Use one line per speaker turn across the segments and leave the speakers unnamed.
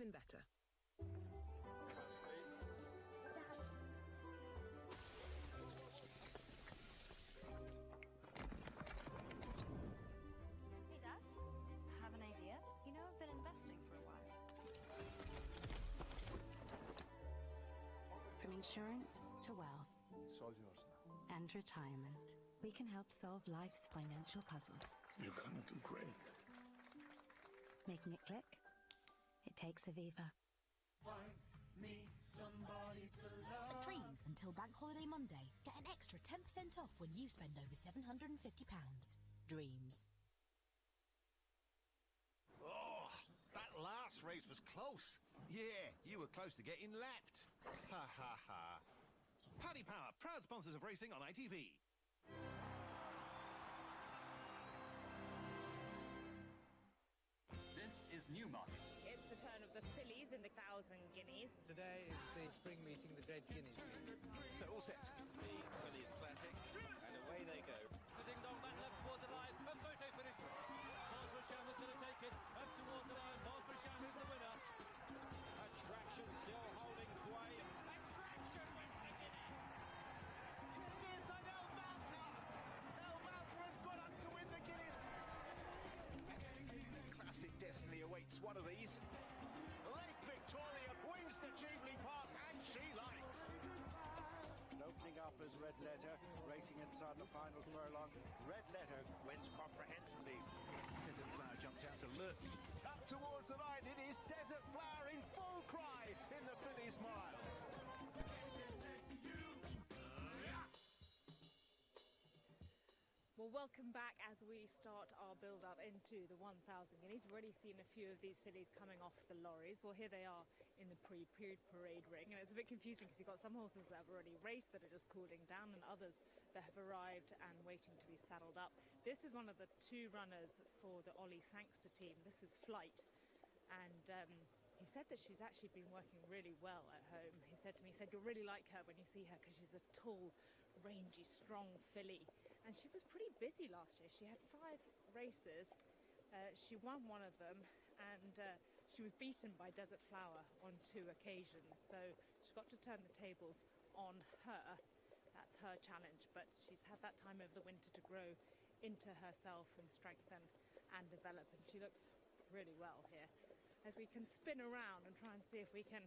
even better.
Hey, Dad. Have an idea? You know, I've been investing for a while.
From insurance to wealth.
It's all yours now.
And retirement. We can help solve life's financial puzzles.
You're gonna do great.
Making it click? It takes Aviva.
Find me somebody to love.
Dreams until Bank Holiday Monday. Get an extra 10% off when you spend over £750. Dreams.
Oh, that last race was close. Yeah, you were close to getting lapped. Ha ha ha. Paddy Power, proud sponsors of racing on ITV.
This is Newmarket.
It's the turn of the fillies in the 1,000 guineas.
Today is the spring meeting, the Dread Guineas.
So all set.
The fillies classic, and away they go.
It's a ding-dong back left towards the line, and photo finished. Balsford is going to take it, up towards the line. Balsford is the winner.
Attraction still holding sway. Attraction wins the Guineas.
This and El Malta. El Malta has gone on to win the Guineas.
Classic destiny awaits one of these.
Lake Victoria wins the Jubilee Park, and she likes.
And opening up is Red Letter, racing inside the final furlong. Red Letter wins comprehensively.
Desert Flower jumped out alertly.
Up towards the line, it is Desert Flower in full cry in the Fillies Mile.
Well, welcome back as we start our build-up into the 1,000 guineas. We've already seen a few of these fillies coming off the lorries. Well, here they are in the pre-parade ring. And it's a bit confusing because you've got some horses that have already raced that are just cooling down and others that have arrived and waiting to be saddled up. This is one of the two runners for the Ollie Sangster team. This is Flight. And he said that she's actually been working really well at home. He said to me, you'll really like her when you see her because she's a tall, rangy, strong filly. And she was pretty busy last year. She had 5 races. She won one of them, and she was beaten by Desert Flower on 2 occasions. So she's got to turn the tables on her. That's her challenge. But she's had that time over the winter to grow into herself and strengthen and develop. And she looks really well here. As we can spin around and try and see if we can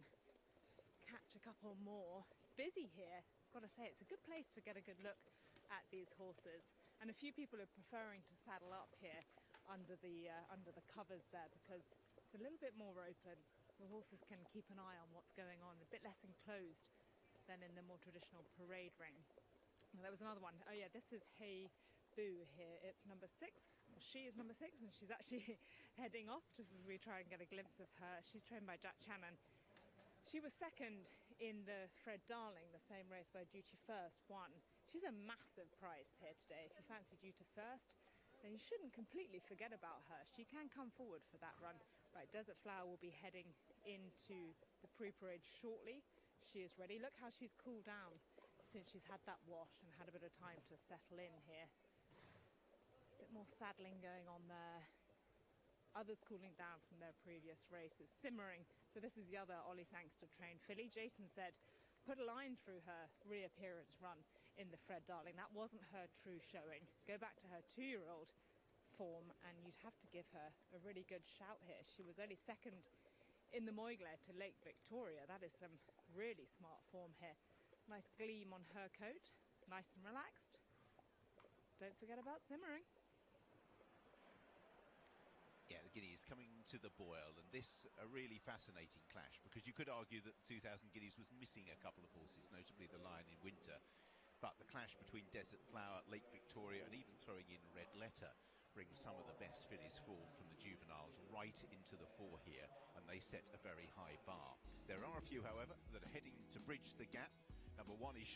catch a couple more. It's busy here. I've got to say, it's a good place to get a good look at these horses, and a few people are preferring to saddle up here under the covers there because it's a little bit more open. The horses can keep an eye on what's going on, a bit less enclosed than in the more traditional parade ring. Well, there was another one. Oh yeah, this is Hey Boo here. It's number 6. Well, she is number 6, and she's actually heading off just as we try and get a glimpse of her. She's trained by Jack Channon. She was second in the Fred Darling, the same race where Duty First won. She's a massive price here today. If you fancy Duty First, then you shouldn't completely forget about her. She can come forward for that run. Right, Desert Flower will be heading into the pre-parade shortly. She is ready. Look how she's cooled down since she's had that wash and had a bit of time to settle in here. A bit more saddling going on there. Others cooling down from their previous races, simmering. So this is the other Ollie Sangster trained filly. Jason said, put a line through her reappearance run in the Fred Darling. That wasn't her true showing. Go back to her 2-year-old form and you'd have to give her a really good shout here. She was only second in the Moyglare to Lake Victoria. That is some really smart form here. Nice gleam on her coat, nice and relaxed. Don't forget about simmering.
Yeah, the Guineas coming to the boil, and this a really fascinating clash because you could argue that 2,000 Guineas was missing a couple of horses, notably the Lion in Winter. But the clash between Desert Flower, Lake Victoria, and even throwing in Red Letter brings some of the best fillies form from the juveniles right into the fore here, and they set a very high bar. There are a few, however, that are heading to bridge the gap. Number 1 is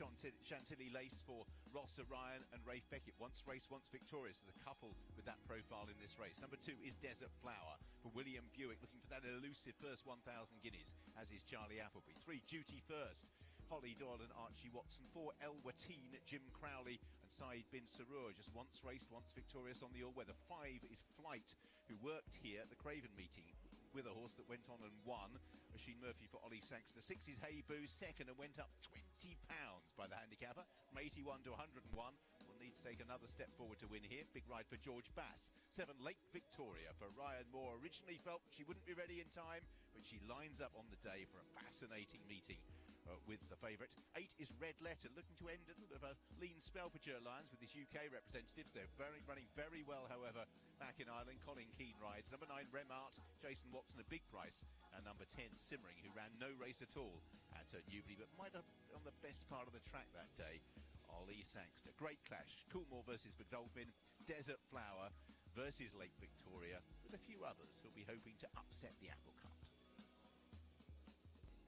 Chantilly Lace for Ross Orion and Rafe Beckett. Once raced, once victorious. There's a couple with that profile in this race. Number 2 is Desert Flower for William Buick, looking for that elusive first 1,000 Guineas, as is Charlie Appleby. 3, Duty First, Holly Doyle and Archie Watson. 4, El Watine, Jim Crowley and Saeed bin Sarur, just once raced, once victorious on the all-weather. 5 is Flight, who worked here at the Craven meeting with a horse that went on and won. Machine Murphy for Ollie Sachs. The 6 is Hey Boo, second, and went up £20 by the handicapper from 81 to 101. Will need to take another step forward to win here. Big ride for George Bass. 7 Lake Victoria for Ryan Moore. Originally felt she wouldn't be ready in time, but she lines up on the day for a fascinating meeting with the favourite. 8 is Red Letter, looking to end a little bit of a lean spell for Ger Lions with his UK representatives. They're running very well, however, back in Ireland. Colin Keane rides. Number 9, Remart, Jason Watson, a big price. And number 10, Simmering, who ran no race at all at Newbury, but might have on the best part of the track that day. Ollie Sangster. Great clash. Coolmore versus Godolphin. Desert Flower versus Lake Victoria, with a few others who'll be hoping to upset the apple cart.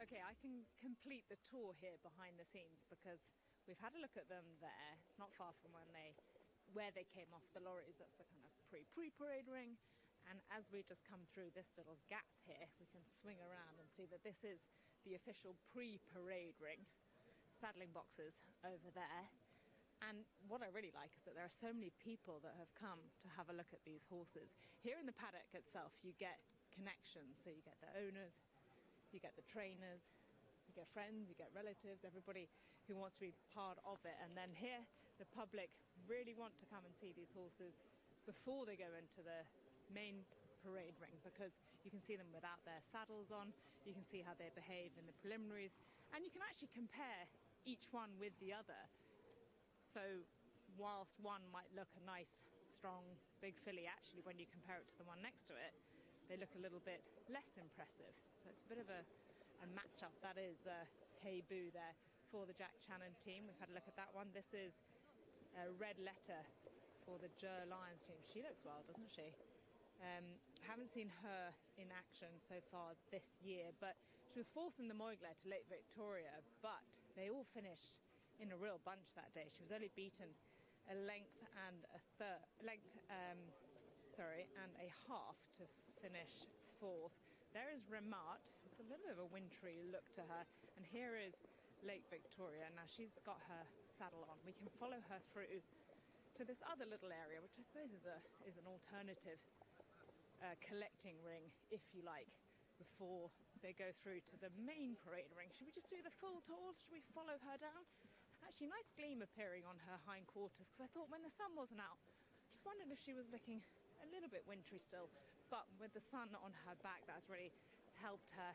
Okay, I can complete the tour here behind the scenes because we've had a look at them there. It's not far from where they came off the lorries. That's the kind of pre-parade ring. And as we just come through this little gap here, we can swing around and see that this is the official pre-parade ring. Saddling boxes over there. And what I really like is that there are so many people that have come to have a look at these horses. Here in the paddock itself, you get connections. So you get the owners, you get the trainers, you get friends, you get relatives, everybody who wants to be part of it. And then here, the public really want to come and see these horses before they go into the main parade ring, because you can see them without their saddles on, you can see how they behave in the preliminaries, and you can actually compare each one with the other. So whilst one might look a nice, strong, big filly, actually when you compare it to the one next to it, they look a little bit less impressive. So it's a bit of a match-up. That is Hey Boo there for the Jack Channon team. We've had a look at that one. This is Red Letter for the Ger Lions team. She looks well, doesn't she? Haven't seen her in action so far this year, but she was 4th in the Moyglare to Lake Victoria, but they all finished in a real bunch that day. She was only beaten a length and a half to finish 4th. There is Remart. It's a little bit of a wintry look to her, and here is Lake Victoria. Now she's got her saddle on. We can follow her through to this other little area, which I suppose is an alternative collecting ring, if you like, before they go through to the main parade ring. Should we just do the full tour? Should we follow her down? Actually, nice gleam appearing on her hindquarters, because I thought when the sun wasn't out, just wondered if she was looking a little bit wintry still, but with the sun on her back, that's really helped her.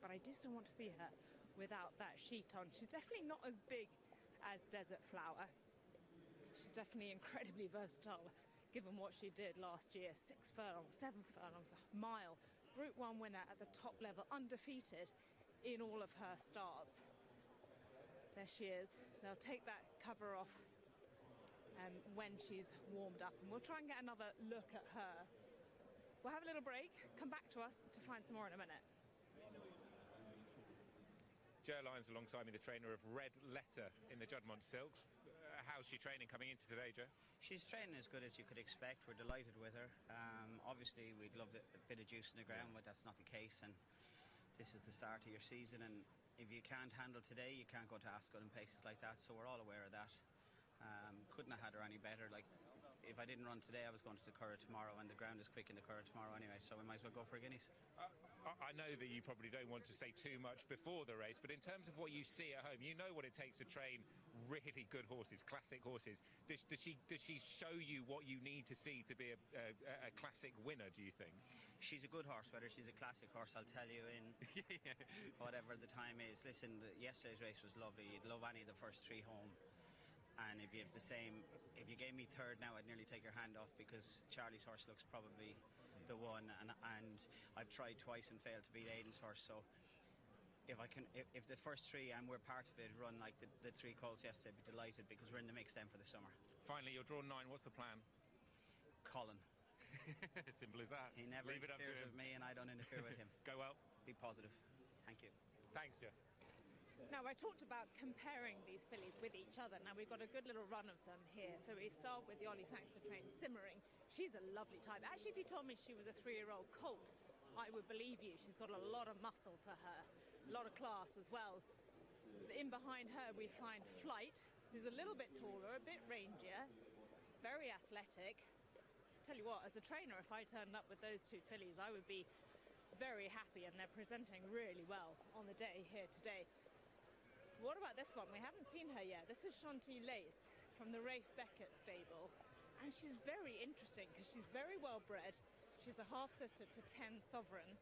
But I do still want to see her without that sheet on. She's definitely not as big as Desert Flower. She's definitely incredibly versatile, given what she did last year. 6 furlongs, 7 furlongs, a mile. Group 1 winner at the top level, undefeated in all of her starts. There she is. They'll take that cover off when she's warmed up, and we'll try and get another look at her. We'll have a little break, come back to us to find some more in a minute.
Ger Lions alongside me, the trainer of Red Letter in the Juddmonte Silks. How's she training coming into today, Joe?
She's training as good as you could expect. We're delighted with her. Obviously, we'd love a bit of juice in the ground, but that's not the case. And this is the start of your season. And if you can't handle today, you can't go to Ascot and places like that. So we're all aware of that. Couldn't have had her any better. Like, if I didn't run today, I was going to the Curragh tomorrow, and the ground is quick in the Curragh tomorrow anyway. So we might as well go for a Guineas.
I know that you probably don't want to say too much before the race, but in terms of what you see at home, you know what it takes to train really good horses, classic horses. Does she show you what you need to see to be a classic winner, do you think?
She's a good horse. Whether she's a classic horse, I'll tell you in whatever the time is. Listen, yesterday's race was lovely. You'd love any of the first 3 home. And if you have the same, if you gave me 3rd now, I'd nearly take your hand off, because Charlie's horse looks probably the one, and I've tried twice and failed to beat Aidan's horse. So if the first 3, and we're part of it, run like the 3 calls yesterday, I'd be delighted, because we're in the mix then for the summer.
Finally, you're drawn 9. What's the plan?
Colin.
Simple as that.
He never interferes with me, and I don't interfere with him.
Go well.
Be positive. Thank you.
Thanks, Joe.
Now, I talked about comparing these fillies with each other. Now, we've got a good little run of them here. So we start with the Ollie Sangster trained Simmering. She's a lovely type. Actually, if you told me she was a 3-year-old colt, I would believe you. She's got a lot of muscle to her, a lot of class as well. In behind her, we find Flight, who's a little bit taller, a bit rangier, very athletic. Tell you what, as a trainer, if I turned up with those 2 fillies, I would be very happy, and they're presenting really well on the day here today. What about this one? We haven't seen her yet. This is Chantilly Lace from the Rafe Beckett stable, and she's very interesting because she's very well bred. She's a half-sister to 10 Sovereigns.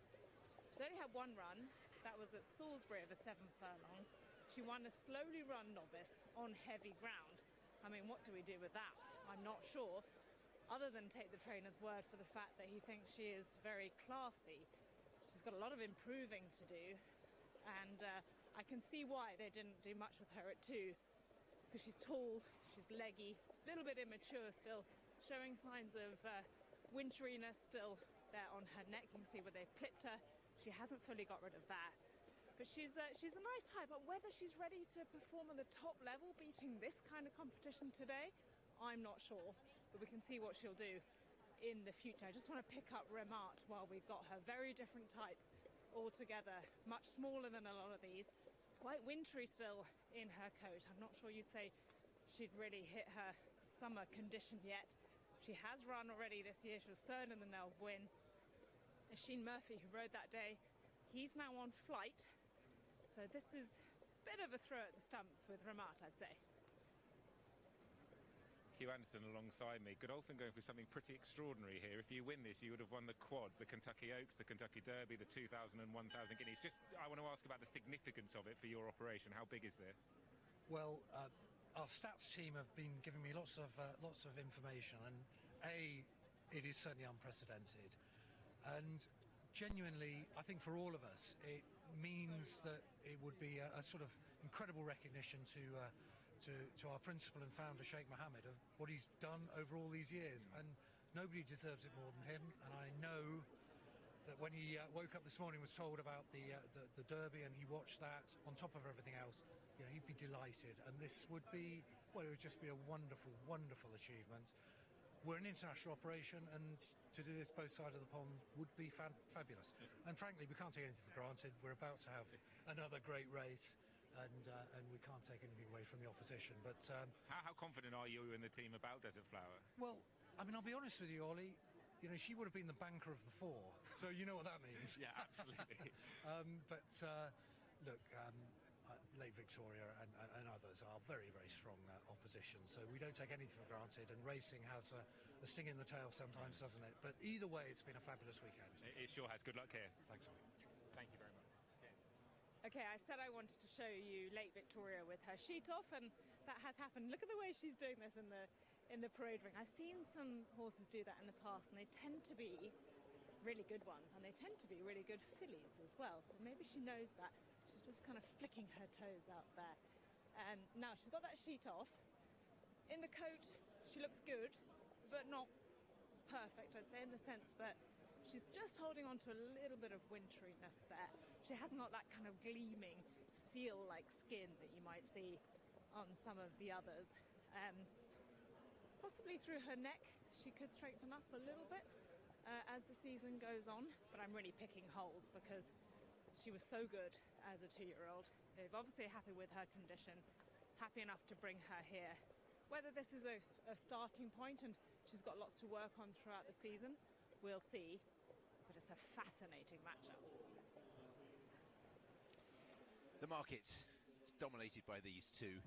She's only had one run. That was at Salisbury over 7 furlongs. She won a slowly run novice on heavy ground. I mean, what do we do with that? I'm not sure, other than take the trainer's word for the fact that he thinks she is very classy. She's got a lot of improving to do, and I can see why they didn't do much with her at 2, because she's tall, she's leggy, a little bit immature still, showing signs of winteriness still there on her neck. You can see where they've clipped her. She hasn't fully got rid of that. But she's a nice type, but whether she's ready to perform on the top level, beating this kind of competition today, I'm not sure. But we can see what she'll do in the future. I just want to pick up Remart while we've got her. Very different type altogether, much smaller than a lot of these. Quite wintry still in her coat. I'm not sure you'd say she'd really hit her summer condition yet. She has run already this year. She was 3rd in the Nell win. Sheen Murphy, who rode that day, he's now on flight. So this is a bit of a throw at the stumps with Remart, I'd say.
Hugh Anderson alongside me. Godolphin going for something pretty extraordinary here. If you win this, you would have won the quad, the Kentucky Oaks, the Kentucky Derby, the 2,000 and 1,000 Guineas. Just, I want to ask about the significance of it for your operation. How big is this?
Well, our stats team have been giving me lots of information, and it is certainly unprecedented. And genuinely, I think for all of us, it means that it would be a sort of incredible recognition to our principal and founder, Sheikh Mohammed, of what he's done over all these years. And nobody deserves it more than him. And I know that when he woke up this morning, was told about the Derby, and he watched that on top of everything else, you know, he'd be delighted. And this would be, well, it would just be a wonderful, wonderful achievement. We're an international operation, and to do this both sides of the pond would be fabulous. And frankly, we can't take anything for granted. We're about to have another great race, and we can't take anything away from the opposition. But
how confident are you and the team about Desert Flower?
Well, I mean, I'll be honest with you, Ollie. You know, she would have been the banker of the 4, so you know what that means.
Yeah, absolutely.
Look, Lake Victoria and others are very, very strong opposition, so we don't take anything for granted, and racing has a sting in the tail sometimes, doesn't it? But either way, it's been a fabulous weekend.
It sure has. Good luck here.
Thanks, Ollie.
Thank you very much.
Okay, I said I wanted to show you Lake Victoria with her sheet off, and that has happened. Look at the way she's doing this in the parade ring. I've seen some horses do that in the past, and they tend to be really good ones, and they tend to be really good fillies as well. So maybe she knows that. She's just kind of flicking her toes out there. Now she's got that sheet off. In the coat, she looks good, but not perfect, I'd say, in the sense that she's just holding on to a little bit of winteriness there. She hasn't got that kind of gleaming seal-like skin that you might see on some of the others. Possibly through her neck, she could strengthen up a little bit as the season goes on, but I'm really picking holes because she was so good as a 2-year-old. They're obviously happy with her condition, happy enough to bring her here. Whether this is a starting point and she's got lots to work on throughout the season, we'll see, but it's a fascinating matchup.
The market is dominated by these two.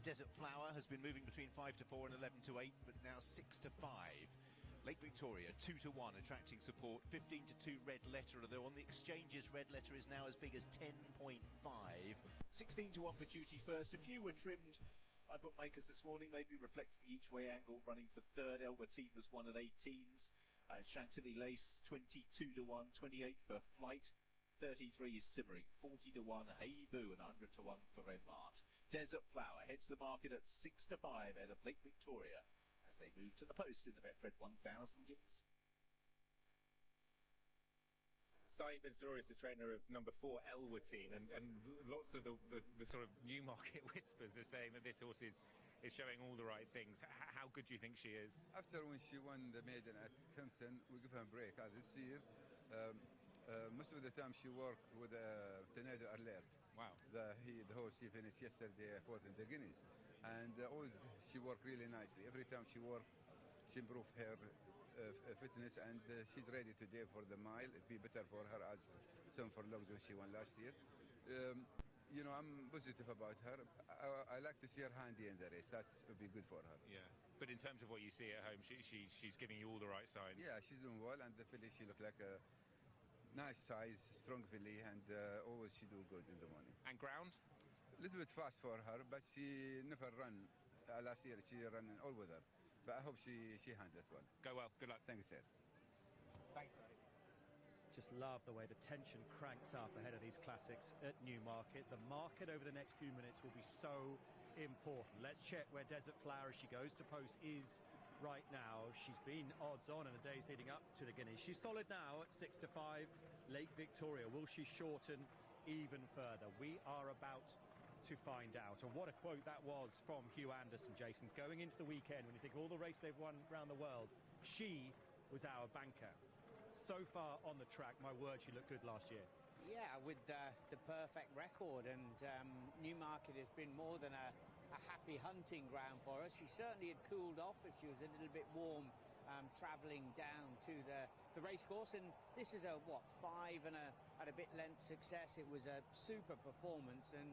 Desert Flower has been moving between 5 to 4 and 11 to 8, but now 6 to 5. Lake Victoria 2 to 1, attracting support. 15 to 2 Red Letter, although on the exchanges Red Letter is now as big as 10.5.
16 to 1 for Duty First. A few were trimmed by bookmakers this morning, maybe reflecting the each way angle. Running for 3rd, Elbertine was 1 at 18s. Chantilly Lace 22 to 1, 28 for Flight. 33 is Simmering, 40 to 1 Hey Boo, and 100 to 1 for Remart. Desert Flower heads the market at 6 to 5 out of Lake Victoria as they move to the post in the Betfred 1000 Guineas.
Saeed Mansour is the trainer of number 4 Elbertine, and lots of the sort of Newmarket whispers are saying that this horse is showing all the right things. How good do you think she is?
After when she won the maiden at Kempton, we give her a break. This year, most of the time she worked with Tornado Alert.
Wow.
The horse she finished yesterday 4th in the Guineas, and always she worked really nicely. Every time she worked, she improved her fitness, and she's ready today for the mile. It'd be better for her as some furlongs when she won last year. I'm positive about her. I like to see her handy in the race. That would be good for her.
Yeah. But in terms of what you see at home, she's giving you all the right signs.
Yeah, she's doing well, and the filly, she looked like a nice size, strong filly, and always she do good in the morning.
And ground?
A little bit fast for her, but she never run. Last year she ran in all weather, but I hope she handles well.
Go well. Good luck.
Thanks, sir.
Thanks, sir.
Just love the way the tension cranks up ahead of these classics at Newmarket. The market over the next few minutes will be so important. Let's check where Desert Flower, as she goes to post, is right now. She's been odds on in the days leading up to the Guineas. She's solid now at 6-5. Lake Victoria, will she shorten even further? We are about to find out. And what a quote that was from Hugh Anderson, Jason. Going into the weekend, when you think of all the race they've won around the world, she was our banker. So far on the track, my word, she looked good last year.
Yeah, with the perfect record, and Newmarket has been more than a happy hunting ground for her. She certainly had cooled off if she was a little bit warm travelling down to the racecourse, and this is a 5 and a bit length success. It was a super performance, and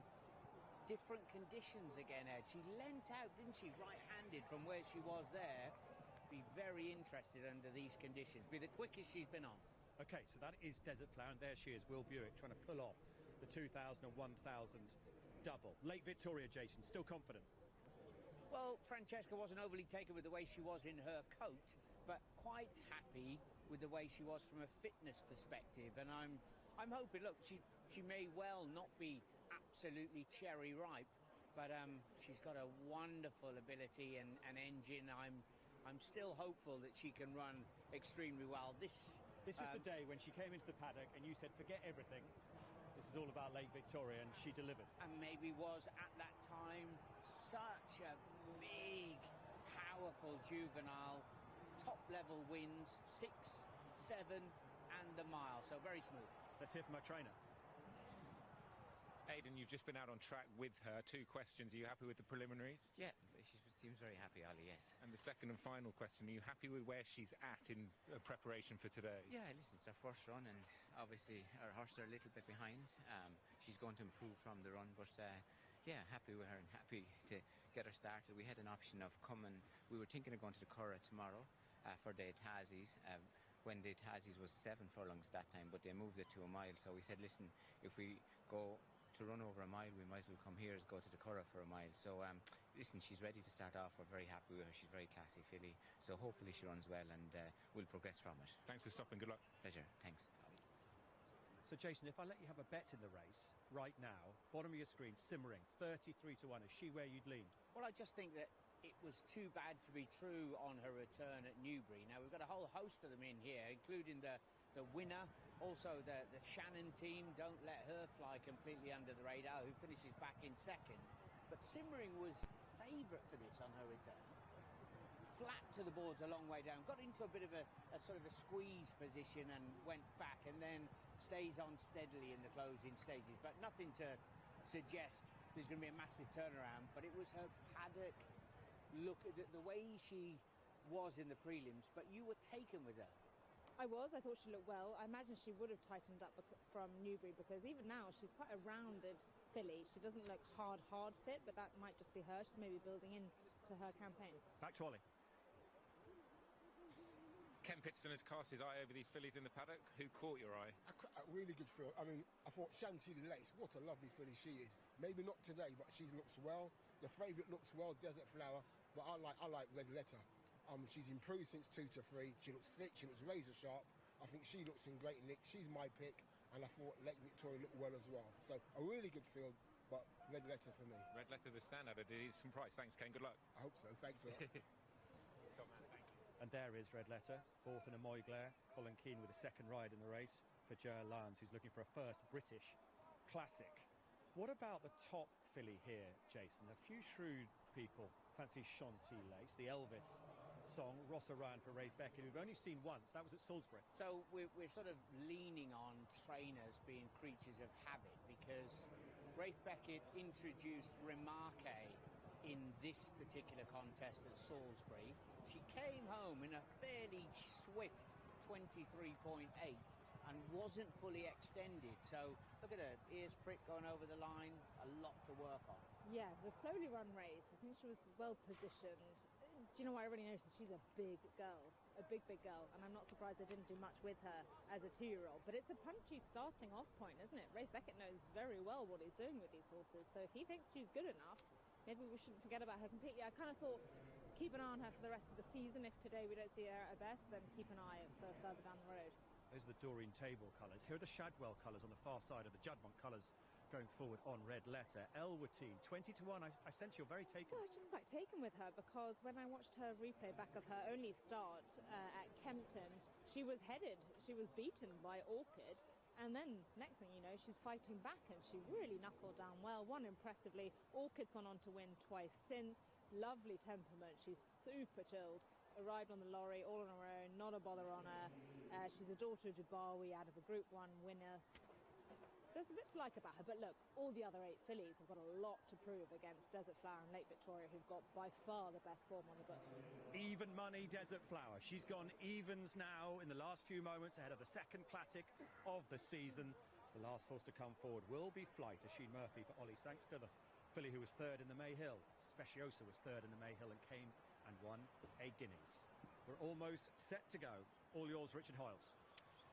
different conditions again, Ed. She leant out, didn't she, right-handed from where she was there. Be very interested under these conditions. Be the quickest she's been on.
Okay, so that is Desert Flower, and there she is, Will Buick, trying to pull off the 2,000 and 1,000 double. Lake Victoria, Jason, still confident?
Well, Francesca wasn't overly taken with the way she was in her coat, but quite happy with the way she was from a fitness perspective. And I'm hoping, look, she may well not be absolutely cherry ripe, but she's got a wonderful ability and engine. I'm still hopeful that she can run extremely well. This
was the day when she came into the paddock and you said, forget everything. This is all about Lake Victoria, and she delivered. And
maybe was, at that time, such a big, powerful juvenile. Top-level wins, 6, 7, and the mile. So very smooth.
Let's hear from our trainer.
Aidan, you've just been out on track with her. 2 questions. Are you happy with the preliminaries?
Yeah, she seems very happy, Ali, yes.
And the second and final question, are you happy with where she's at in preparation for today?
Yeah, listen, it's her first run, and obviously our horse are a little bit behind. She's going to improve from the run, but yeah, happy with her and happy to get her started. We had an option of we were thinking of going to the Curragh tomorrow for the Tazzies. When the Tazzies was 7 furlongs that time, but they moved it to a mile. So we said, listen, if we go to run over a mile, we might as well come here as go to the Curragh for a mile. So listen, she's ready to start off. We're very happy with her. She's very classy filly. So hopefully she runs well, and we'll progress from it.
Thanks for stopping. Good luck.
Pleasure. Thanks.
So Jason, if I let you have a bet in the race right now, bottom of your screen, Simmering, 33-1, is she where you'd lean?
Well, I just think that it was too bad to be true on her return at Newbury. Now, we've got a whole host of them in here, including the winner, also the Shannon team. Don't let her fly completely under the radar, who finishes back in second. But Simmering was favourite for this on her return. Flat to the boards a long way down, got into a bit of a sort of a squeeze position and went back, and then stays on steadily in the closing stages. But nothing to suggest there's going to be a massive turnaround. But it was her paddock look at the way she was in the prelims, but you were taken with her.
I thought she looked well. I imagine she would have tightened up from Newbury, because even now she's quite a rounded filly. She doesn't look hard fit, but that might just be her. She's maybe building into her campaign.
Back to Ollie.
Ken Pitstone has cast his eye over these fillies in the paddock. Who caught your eye?
A really good field. I mean, I thought Chantilly Lace, what a lovely filly she is. Maybe not today, but she looks well. The favourite looks well, Desert Flower, but I like Red Letter. She's improved since 2 to 3. She looks fit. She looks razor sharp. I think she looks in great nick. She's my pick, and I thought Lake Victoria looked well as well. So a really good field, but Red Letter for me.
Red Letter, the standout. Did he need some price? Thanks, Ken. Good luck.
I hope so. Thanks a lot.
And there is Red Letter, 4th in a Moyglare. Colin Keane with a second ride in the race for Joe Lyons, who's looking for a first British classic. What about the top filly here, Jason? A few shrewd people fancy Chantilly Lace, the Elvis song, Ross O'Ryan for Rafe Beckett, who've only seen once. That was at Salisbury.
So we're sort of leaning on trainers being creatures of habit, because Rafe Beckett introduced Remarque
in this particular contest at Salisbury. She came home in a fairly swift 23.8 and wasn't fully extended. So look at her, ears prick going over the line, a lot to work on.
Yeah, it was a slowly run race. I think she was well positioned. Do you know what I really noticed? She's a big girl, and I'm not surprised they didn't do much with her as a 2-year-old. But it's a punchy starting off point, isn't it? Ray Beckett knows very well what he's doing with these horses. So if he thinks she's good enough, maybe we shouldn't forget about her completely. I kind of thought, keep an eye on her for the rest of the season. If today we don't see her at her best, then keep an eye for further down the road.
Those are the Doreen Table colours. Here are the Shadwell colours on the far side of the Juddmonte colours going forward on red letter. Elwatine, 20-1. I sense you're very taken.
Well, I was just quite taken with her because when I watched her replay back of her only start at Kempton, she was headed. She was beaten by Orchid. And then, next thing you know, she's fighting back and she really knuckled down well, won impressively. Orchid's gone on to win twice since. Lovely temperament. She's super chilled. Arrived on the lorry all on her own, not a bother on her. She's a daughter of Dubawi out of a Group 1 winner. There's a bit to like about her, but look, all the other 8 fillies have got a lot to prove against Desert Flower and Lake Victoria, who've got by far the best form on the books.
Even money, Desert Flower. She's gone evens now in the last few moments ahead of the second classic of the season. The last horse to come forward will be Flight, Asheen Murphy for Ollie Sangster, the filly who was third in the Mayhill. Speciosa was third in the Mayhill and came and won a Guineas. We're almost set to go. All yours, Richard Hoyles.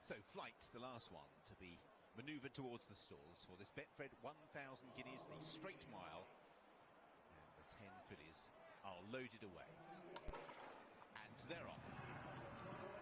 So Flight, the last one to be manoeuvred towards the stalls for this Betfred 1,000 guineas, the straight mile. And the 10 fillies are loaded away. And they're off.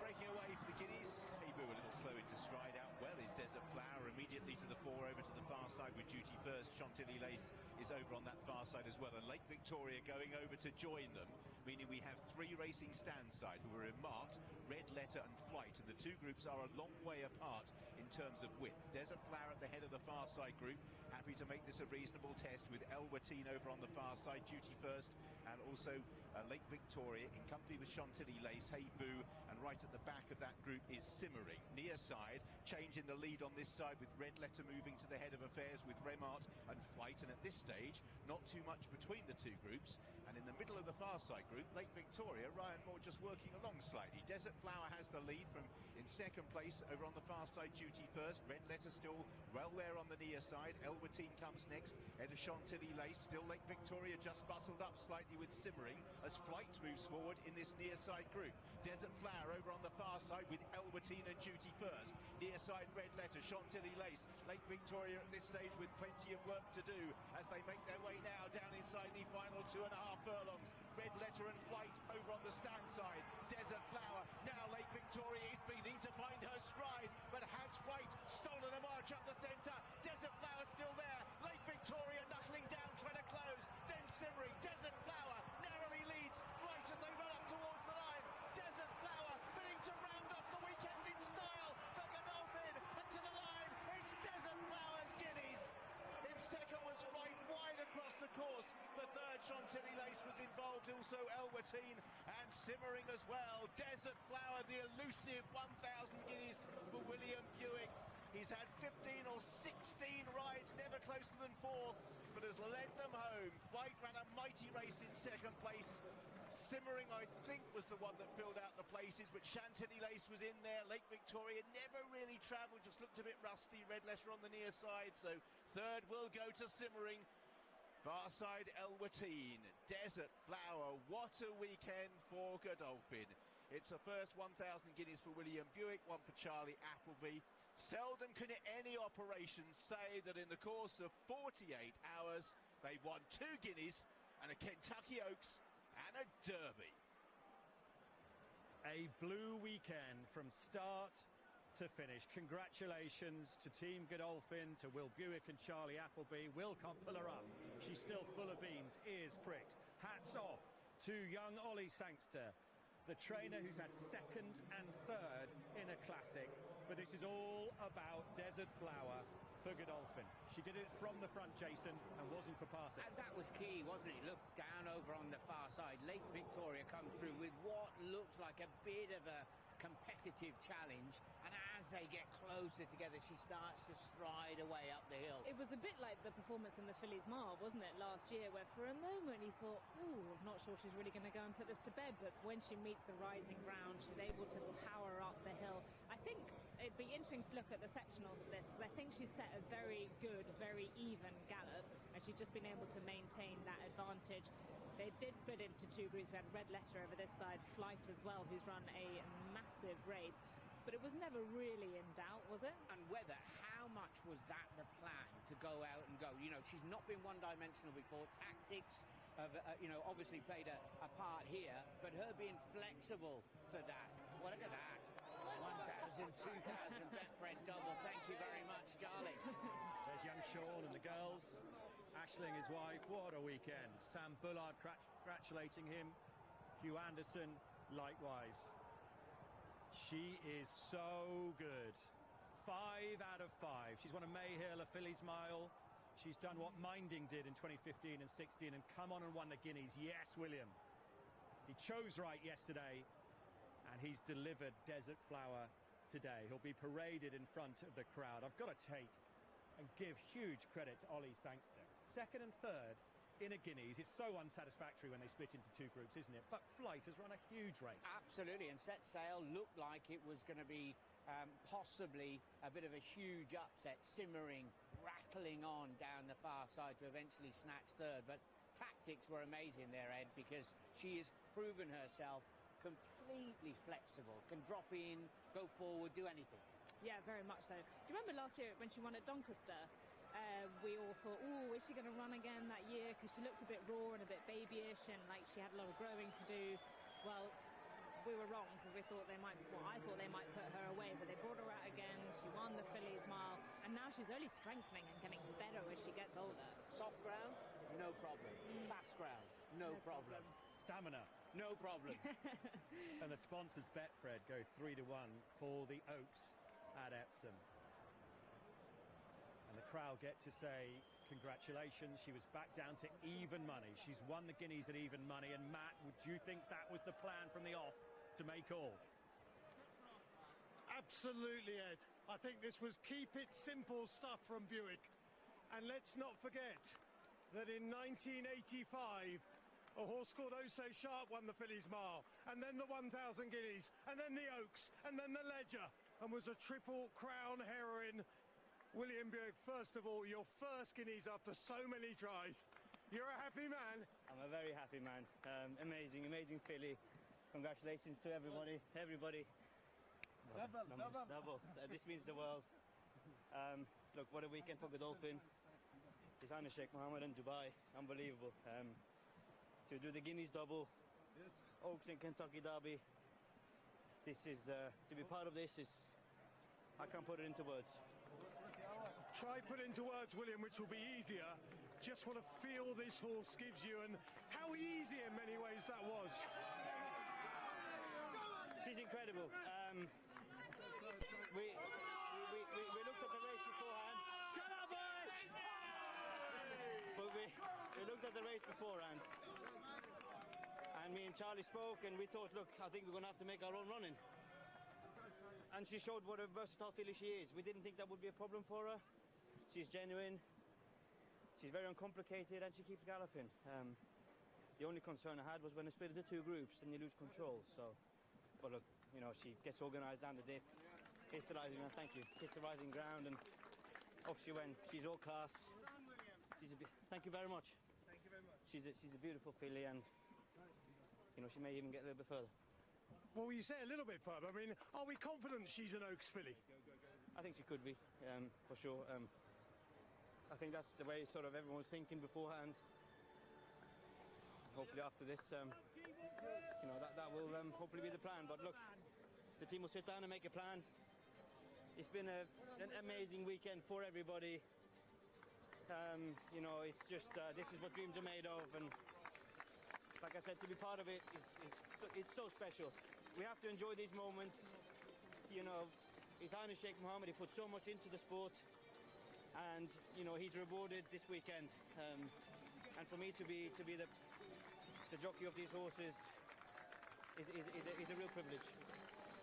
Breaking away for the guineas. Hebu a little slow into stride. Out well is Desert Flower immediately to the fore, over to the far side with Duty First. Chantilly Lace is over on that far side as well. And Lake Victoria going over to join them, meaning we have 3 racing stand side who are in marked Red Letter and Flight, and the 2 groups are a long way apart in terms of width. Desert Flower at the head of the far side group, happy to make this a reasonable test with Elwatine over on the far side, Duty First, and also Lake Victoria in company with Chantilly Lace, Hey Boo, and right at the back of that group is Simmering. Near side, changing the lead on this side with Red Letter moving to the head of affairs with Remart and Flight, and at this stage, not too much between the 2 groups. And in the middle of the far side group, Lake Victoria, Ryan Moore just working along slightly. Desert Flower has the lead from in second place over on the far side, Duty First. Red Letter still well there on the near side. Elwatine comes next, head of Chantilly Lace. Still Lake Victoria just bustled up slightly with Simmering as Flight moves forward in this near side group. Desert Flower over on the far side with Elwatine and Duty First. Near side Red Letter, Chantilly Lace. Lake Victoria at this stage with plenty of work to do as they make their way now down inside the final 2.5 furlongs. Red Letter and Flight over on the stand side. Desert Flower, now Lake Victoria is beating to find her stride, but has Flight stolen a march up the centre? Desert Flower still there. Lake Victoria knuckling down, trying to close. Then Simmering. Desert Flower narrowly leads Flight as they run up towards the line. Desert Flower willing to round off the weekend in style for Godolphin, and to the line. It's Desert Flower's guineas. In second was Flight, wide across the course. For third, Chantilly Lace was involved, also Elwatine and Simmering as well. Desert Flower, the elusive 1,000 guineas for William Buick. He's had 15 or 16 rides, never closer than 4, but has led them home. Flight ran a mighty race in second place. Simmering, I think, was the one that filled out the places, but Chantilly Lace was in there. Lake Victoria never really travelled, just looked a bit rusty. Red Letter on the near side, so third will go to Simmering. Far side Elwatine. Desert Flower, what a weekend for Godolphin. It's a first 1,000 guineas for William Buick, one for Charlie Appleby. Seldom can any operation say that in the course of 48 hours they've won 2 guineas and a Kentucky Oaks and a Derby.
A blue weekend from start to finish. Congratulations to Team Godolphin, to Will Buick and Charlie Appleby. Will can't pull her up. She's still full of beans, ears pricked. Hats off to young Ollie Sangster, the trainer who's had second and third in a classic. But this is all about Desert Flower for Godolphin. She did it from the front, Jason, and wasn't for passing.
And that was key, wasn't it? Look, down over on the far side, Lake Victoria comes through with what looks like a bit of a competitive challenge, and as they get closer together, she starts to stride away up the hill.
It was a bit like the performance in the Fillies Mile, wasn't it, last year, where for a moment you thought, ooh, I'm not sure she's really going to go and put this to bed, but when she meets the rising ground, she's able to power up the hill. I think it'd be interesting to look at the sectionals of this, because I think she's set a very good, very even gallop, and she's just been able to maintain that advantage. They did split into two groups. We had Red Letter over this side, Flight as well, who's run a massive race. But it was never really in doubt, was it?
And how much was that the plan, to go out and go? You know, she's not been one-dimensional before. Tactics have, obviously played a part here, but her being flexible for that. Well, look at that. 1,000, 2,000, best friend double. Thank you very much, darling.
There's young Sean and the girls. Ashling, his wife, what a weekend. Sam Bullard congratulating him. Hugh Anderson, likewise. She is so good. 5 out of 5. She's won a Mayhill, a Fillies Mile. She's done what Minding did in 2015 and 16 and come on and won the Guineas. Yes, William. He chose right yesterday and he's delivered Desert Flower today. He'll be paraded in front of the crowd. I've got to take and give huge credit to Ollie Sangster. Second and third in a Guineas. It's so unsatisfactory when they split into two groups, isn't it? But Flight has run a huge race.
Absolutely, and Set Sail looked like it was going to be possibly a bit of a huge upset, simmering, rattling on down the far side to eventually snatch third. But tactics were amazing there, Ed, because she has proven herself completely flexible, can drop in, go forward, do anything.
Yeah, very much so. Do you remember last year when she won at Doncaster? We all thought, oh, is she going to run again that year? Because she looked a bit raw and a bit babyish and like she had a lot of growing to do. Well, we were wrong because we thought I thought they might put her away, but they brought her out again. She won the Fillies Mile, and now she's only strengthening and getting better as she gets older.
Soft ground, no problem. Fast ground, no problem.
Stamina,
no problem.
And the sponsors Betfred go 3-1 for the Oaks at Epsom. And the crowd get to say congratulations. She was back down to even money. She's won the Guineas at even money. And Matt, would you think that was the plan from the off to make all?
Absolutely, Ed. I think this was keep it simple stuff from Buick. And let's not forget that in 1985, a horse called Oh So Sharp won the Fillies Mile, and then the 1,000 Guineas, and then the Oaks, and then the Ledger, and was a Triple Crown heroine. William Buick, first of all, your first Guineas after so many tries. You're a happy man.
I'm a very happy man. Amazing filly. Congratulations to everybody. Double. This means the world. Look, what a weekend for Godolphin. His Highness Sheikh Mohammed in Dubai. Unbelievable. To do the Guineas double, Oaks and Kentucky Derby. This is, to be part of this is, I can't put it into words.
Try put it into words, William, which will be easier. Just want to feel this horse gives you and how easy in many ways that was.
She's incredible. We looked at the race beforehand.
Get up, boys!
But we looked at the race beforehand. And me and Charlie spoke and we thought, look, I think we're going to have to make our own running. And she showed what a versatile filly she is. We didn't think that would be a problem for her. She's genuine. She's very uncomplicated and she keeps galloping. The only concern I had was when I split into two groups, then you lose control. So, but look, she gets organised down the dip. Hits the rising ground, thank you. Hits the rising ground and off she went. She's all class. Thank you very much.
Thank you very much.
She's a beautiful filly and, she may even get a little bit further.
Well, you say a little bit further. I mean, are we confident she's an Oaks filly?
I think she could be, for sure. I think that's the way sort of everyone was thinking beforehand. Hopefully after this, that will hopefully be the plan. But look, the team will sit down and make a plan. It's been an amazing weekend for everybody. It's just, this is what dreams are made of. And like I said, to be part of it, it's so special. We have to enjoy these moments. His Highness Sheikh Mohammed, he put so much into the sport, and he's rewarded this weekend. And for me to be the jockey of these horses is a real privilege.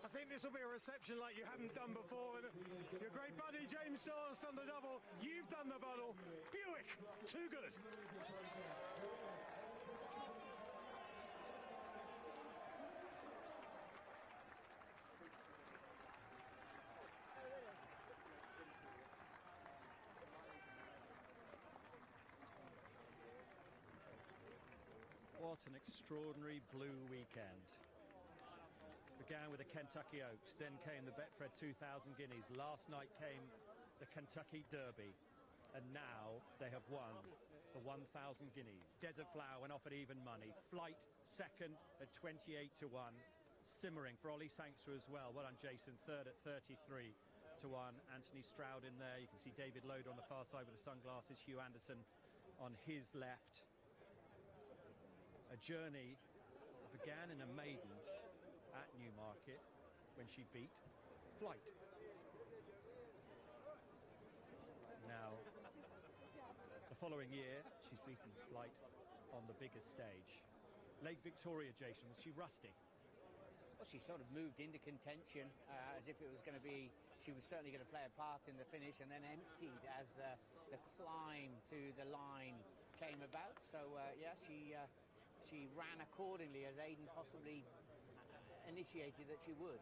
I think this will be a reception like you haven't done before. And your great buddy James Dorst on the double. Too good.
What an extraordinary blue weekend. Began with the Kentucky Oaks, then came the Betfred 2000 Guineas. Last night came the Kentucky Derby, and now they have won the 1000 Guineas. Desert Flower went off at even money. Flight second at 28 to 1. Simmering for Ollie Sankster as well. Well done, Jason. Third at 33 to 1. Anthony Stroud in there. You can see David Loader on the far side with the sunglasses. Hugh Anderson on his left. A journey that began in a maiden at Newmarket when she beat Flight. Now, the following year, she's beaten Flight on the biggest stage. Lake Victoria, Jason, was she rusty?
Well, she sort of moved into contention as if it was going to be, she was certainly going to play a part in the finish, and then emptied as the climb to the line came about. So, yeah, she ran accordingly as Aidan possibly initiated that she would.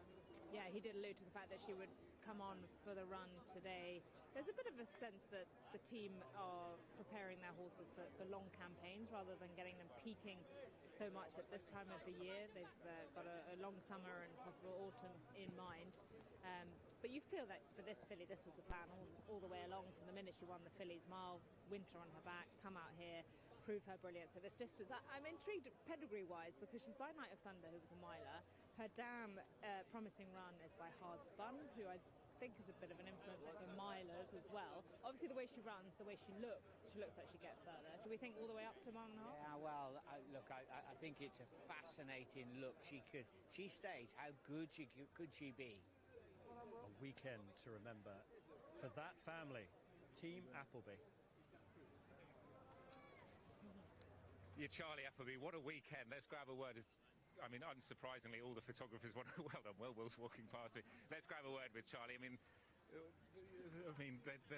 Yeah, he did allude to the fact that she would come on for the run today. There's a bit of a sense that the team are preparing their horses for long campaigns rather than getting them peaking so much at this time of the year. They've got a long summer and possible autumn in mind. But you feel that for this filly, this was the plan all the way along from the minute she won the Fillies Mile, winter on her back, come out here, prove her brilliance at this distance. I'm intrigued pedigree-wise because she's by Night of Thunder, who was a miler. Her damn promising run is by Hard Spun, who I think is a bit of an influence for milers as well. Obviously, the way she runs, the way she looks like she'd get further. Do we think all the way up to mile and a half?
Yeah, well, look, I think it's a fascinating look. She stays. How good could she be?
A weekend to remember for that family, Team Appleby.
Yeah, Charlie Appleby, what a weekend. Let's grab a word. Unsurprisingly, all the photographers want to... Well done, Will's walking past me. Let's grab a word with Charlie. They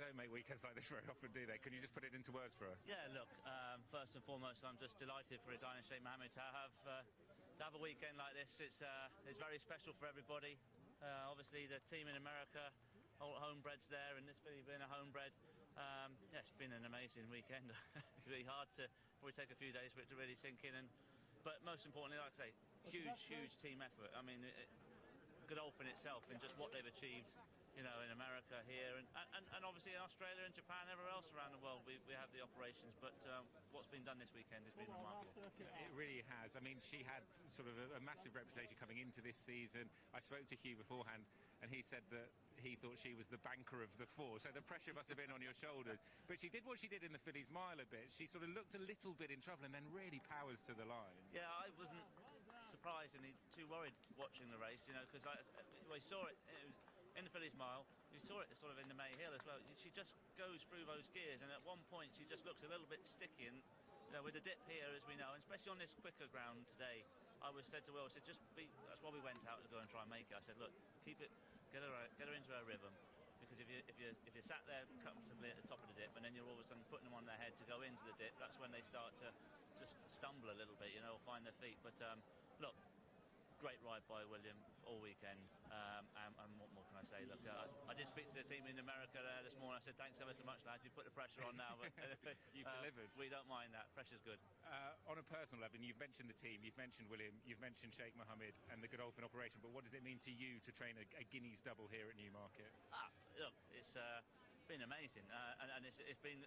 don't make weekends like this very often, do they? Can you just put it into words for us?
Yeah, look, first and foremost, I'm just delighted for His Highness Sheikh Mohammed to have a weekend like this. It's very special for everybody. Obviously, the team in America, all homebreds there, and this filly being a homebred. It's been an amazing weekend. It's really hard to probably take a few days for it to really sink in. But most importantly, like I say, huge team effort. Godolphin itself in just what they've achieved, in America here and obviously in Australia and Japan, everywhere else around the world. We have the operations, but what's been done this weekend has been remarkable.
It really has. She had sort of a massive reputation coming into this season. I spoke to Hugh beforehand, and he said that he thought she was the banker of the four, so the pressure must have been on your shoulders. But she did what she did in the Fillies Mile a bit. She sort of looked a little bit in trouble and then really powers to the line.
Yeah, I wasn't surprisingly too worried watching the race, because I saw it was in the Fillies Mile. You saw it sort of in the May Hill as well. She just goes through those gears, and at one point she just looks a little bit sticky, and with the dip here, as we know, and especially on this quicker ground today, I said to Will, that's why we went out to go and try and make it. I said, look, keep it, get her into her rhythm, because if you sat there comfortably at the top of the dip, and then you're all of a sudden putting them on their head to go into the dip, that's when they start to stumble a little bit, or find their feet. But look, great ride by William all weekend, and what more can I say? Look, I did speak to the team in America there this morning. I said, thanks ever so much, lads. You put the pressure on now, but
you've delivered.
We don't mind that. Pressure's good.
On a personal level, you've mentioned the team, you've mentioned William, you've mentioned Sheikh Mohammed and the Godolphin operation, but what does it mean to you to train a Guineas double here at Newmarket?
Look, it's been amazing, and it's been...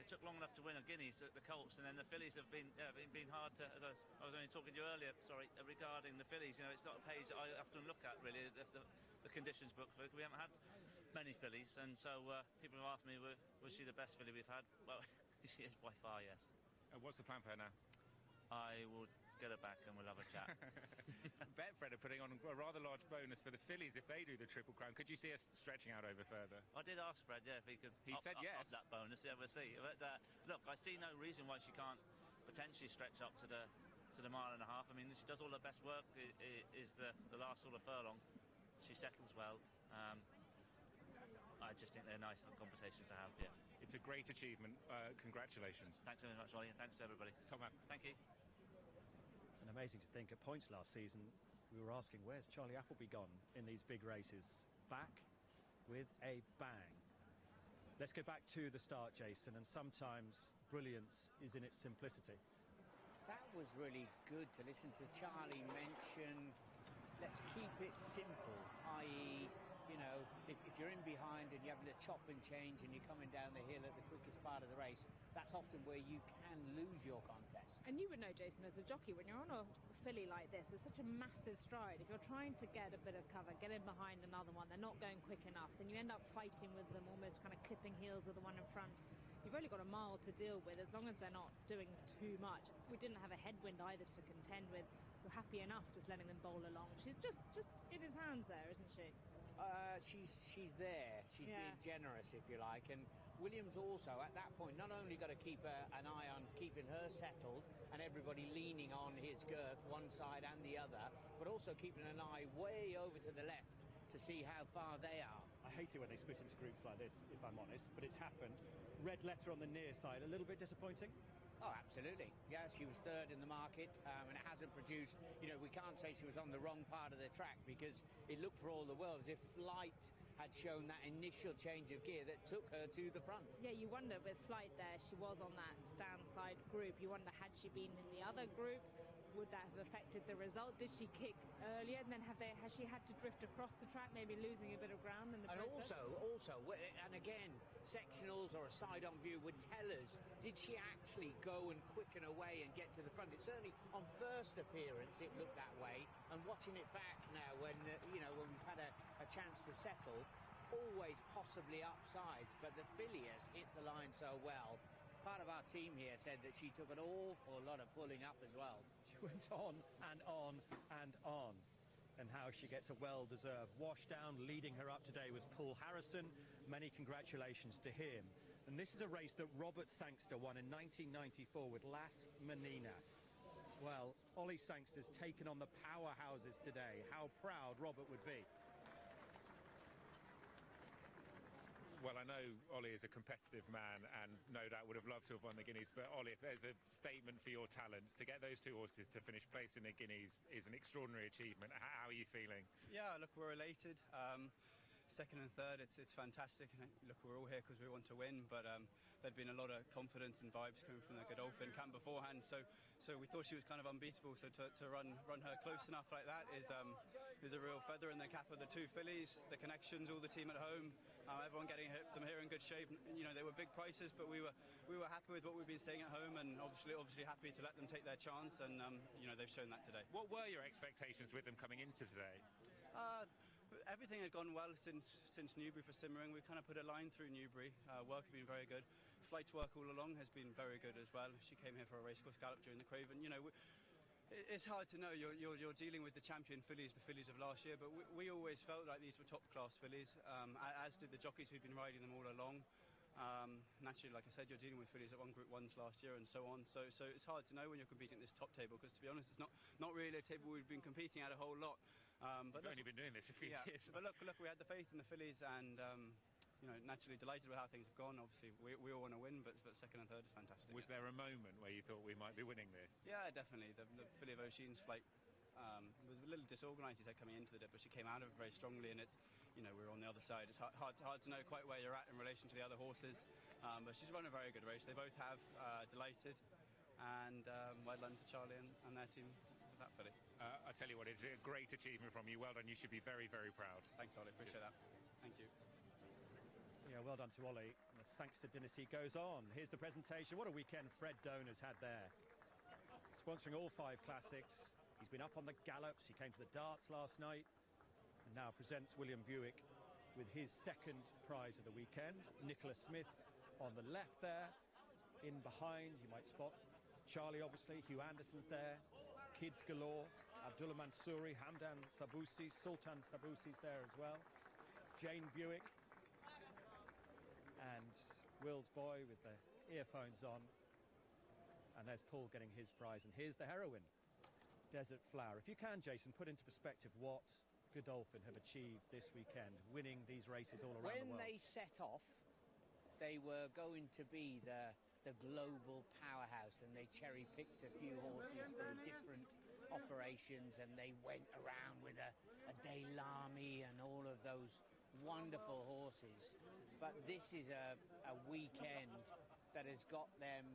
It took long enough to win a Guineas at the Colts, and then the Fillies have been hard to. As I was only talking to you earlier, regarding the Fillies. It's not a page that I often look at really. The conditions book, for we haven't had many Fillies, and so people have asked me, was she the best filly we've had? Well, she is by far, yes.
What's the plan for her now?
I will get her back and we'll have a chat.
Betfred are putting on a rather large bonus for the Fillies if they do the Triple Crown. Could you see us stretching out over further?
I did ask Fred, if he could.
He said yes.
Up that bonus, we'll see. But look, I see no reason why she can't potentially stretch up to the mile and a half. She does all her best work. Is the last sort of furlong. She settles well. I just think they're nice conversations to have. Yeah.
It's a great achievement. Congratulations.
Thanks very much, Ollie, and thanks to everybody.
Top man.
Thank you.
And amazing to think, at points last season, we were asking, where's Charlie Appleby gone in these big races? Back with a bang. Let's go back to the start, Jason, and sometimes brilliance is in its simplicity.
That was really good to listen to Charlie mention, let's keep it simple, i.e., you know, if you're in behind and you're having to chop and change and you're coming down the hill at the quickest part of the race, that's often where you can lose your contest.
And you would know, Jason, as a jockey, when you're on a filly like this with such a massive stride, if you're trying to get a bit of cover, get in behind another one, they're not going quick enough, then you end up fighting with them, almost kind of clipping heels with the one in front. You've only got a mile to deal with, as long as they're not doing too much. We didn't have a headwind either to contend with. We're happy enough just letting them bowl along. She's just in his hands there, isn't she?
She's there. She's being generous, if you like. And Williams also, at that point, not only got to keep an eye on keeping her settled and everybody leaning on his girth, one side and the other, but also keeping an eye way over to the left to see how far they are.
I hate it when they split into groups like this, if I'm honest, but it's happened. Red letter on the near side, a little bit disappointing?
Oh, absolutely. Yeah, she was third in the market, and it hasn't produced, you know, we can't say she was on the wrong part of the track because it looked for all the world as if Flight had shown that initial change of gear that took her to the front.
Yeah, you wonder with Flight there, she was on that stand side group. You wonder, had she been in the other group, would that have affected the result? Did she kick earlier, and then has she had to drift across the track, maybe losing a bit of ground in the process?
And also, and again, sectionals or a side-on view would tell us, did she actually go and quicken away and get to the front? It certainly, on first appearance, it looked that way, and watching it back now, when when we've had a chance to settle, always possibly upsides, but the filly has hit the line so well. Part of our team here said that she took an awful lot of pulling up as well.
She went on and on and on. And how she gets a well-deserved wash down. Leading her up today was Paul Harrison. Many congratulations to him. And this is a race that Robert Sangster won in 1994 with Las Meninas. Well, Ollie Sangster's taken on the powerhouses today. How proud Robert would be.
Well, I know Ollie is a competitive man and no doubt would have loved to have won the Guineas, but Ollie, if there's a statement for your talents, to get those two horses to finish place in the Guineas is an extraordinary achievement. How are you feeling?
Yeah, look, we're elated. Second and third, it's fantastic. Look, we're all here because we want to win, but there'd been a lot of confidence and vibes coming from the Godolphin camp beforehand, so we thought she was kind of unbeatable. So to run her close enough like that is a real feather in the cap of the two fillies, the connections, all the team at home, everyone getting them here in good shape. You know, they were big prices, but we were happy with what we've been seeing at home, and obviously happy to let them take their chance, and they've shown that today.
What were your expectations with them coming into today?
Everything had gone well since Newbury for Simmering. We kind of put a line through Newbury. Work had been very good. Flight's work all along has been very good as well. She came here for a racecourse gallop during the Craven. You know, it's hard to know. You're dealing with the champion fillies, the fillies of last year, but we always felt like these were top-class fillies, as did the jockeys who'd been riding them all along. Naturally, like I said, you're dealing with fillies that won Group 1s last year and so on. So it's hard to know when you're competing at this top table, because to be honest, it's not really a table we've been competing at a whole lot.
But we've only been doing this a few years.
But look, we had the faith in the fillies, and naturally delighted with how things have gone. Obviously, we all want to win, but second and third is fantastic.
Was there a moment where you thought we might be winning this?
Yeah, definitely. The filly of O'Sheen's Flight was a little disorganised, he said, coming into the dip, but she came out of it very strongly, and it's, we're on the other side. It's hard to know quite where you're at in relation to the other horses, but she's run a very good race. They both have, delighted, and well done to Charlie and their team with that filly.
I tell you what, it's a great achievement from you. Well done. You should be very, very proud.
Thanks, Ollie. Appreciate that. Thank you.
Yeah, well done to Ollie. And the Sangster dynasty goes on. Here's the presentation. What a weekend Fred Doan has had there. Sponsoring all 5 classics. He's been up on the gallops. He came to the darts last night. And now presents William Buick with his second prize of the weekend. Nicholas Smith on the left there. In behind, you might spot Charlie, obviously. Hugh Anderson's there. Kids galore. Abdullah Mansouri, Hamdan Sabusi, Sultan Sabusi's there as well. Jane Buick. And Will's boy with the earphones on. And there's Paul getting his prize. And here's the heroine, Desert Flower. If you can, Jason, put into perspective what Godolphin have achieved this weekend, winning these races all around the world.
When they set off, they were going to be the global powerhouse, and they cherry-picked a few horses for different operations, and they went around with a Daylami and all of those wonderful horses. But this is a weekend that has got them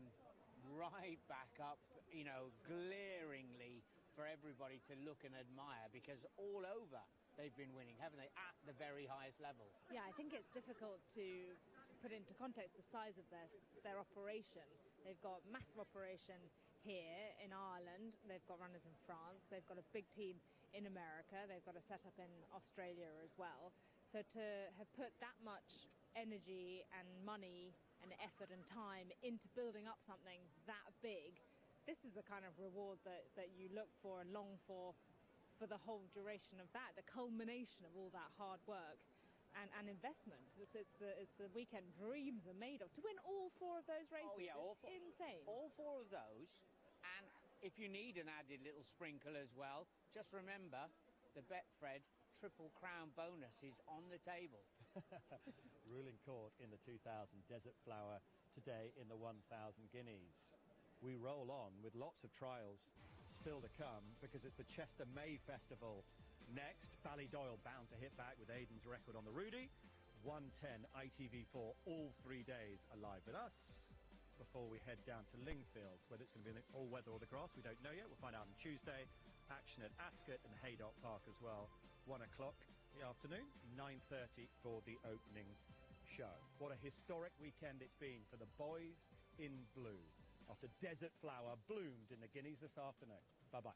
right back up, you know, glaringly for everybody to look and admire, because all over they've been winning, haven't they, at the very highest level?
Yeah, I think it's difficult to put into context the size of their operation. They've got massive operation here in Ireland, they've got runners in France, they've got a big team in America, they've got a setup in Australia as well. So to have put that much energy and money and effort and time into building up something that big, this is the kind of reward that you look for and long for the whole duration of that, the culmination of all that hard work and investment. It's the weekend dreams are made of. To win all four of those races is insane.
All four of those, and if you need an added little sprinkle as well, just remember the Betfred Triple Crown bonus is on the table.
Ruling court in the 2000 Desert Flower today in the 1000 Guineas. We roll on with lots of trials still to come, because it's the Chester May Festival next. Ballydoyle bound to hit back with Aidan's record on the Rudy. 110 ITV4 all 3 days alive with us before we head down to Lingfield. Whether it's going to be all weather or the grass, we don't know yet. We'll find out on Tuesday. Action at Ascot and Haydock Park as well. 1 o'clock in the afternoon, 9:30 for the opening show. What a historic weekend it's been for the boys in blue, after Desert Flower bloomed in the Guineas this afternoon. Bye-bye.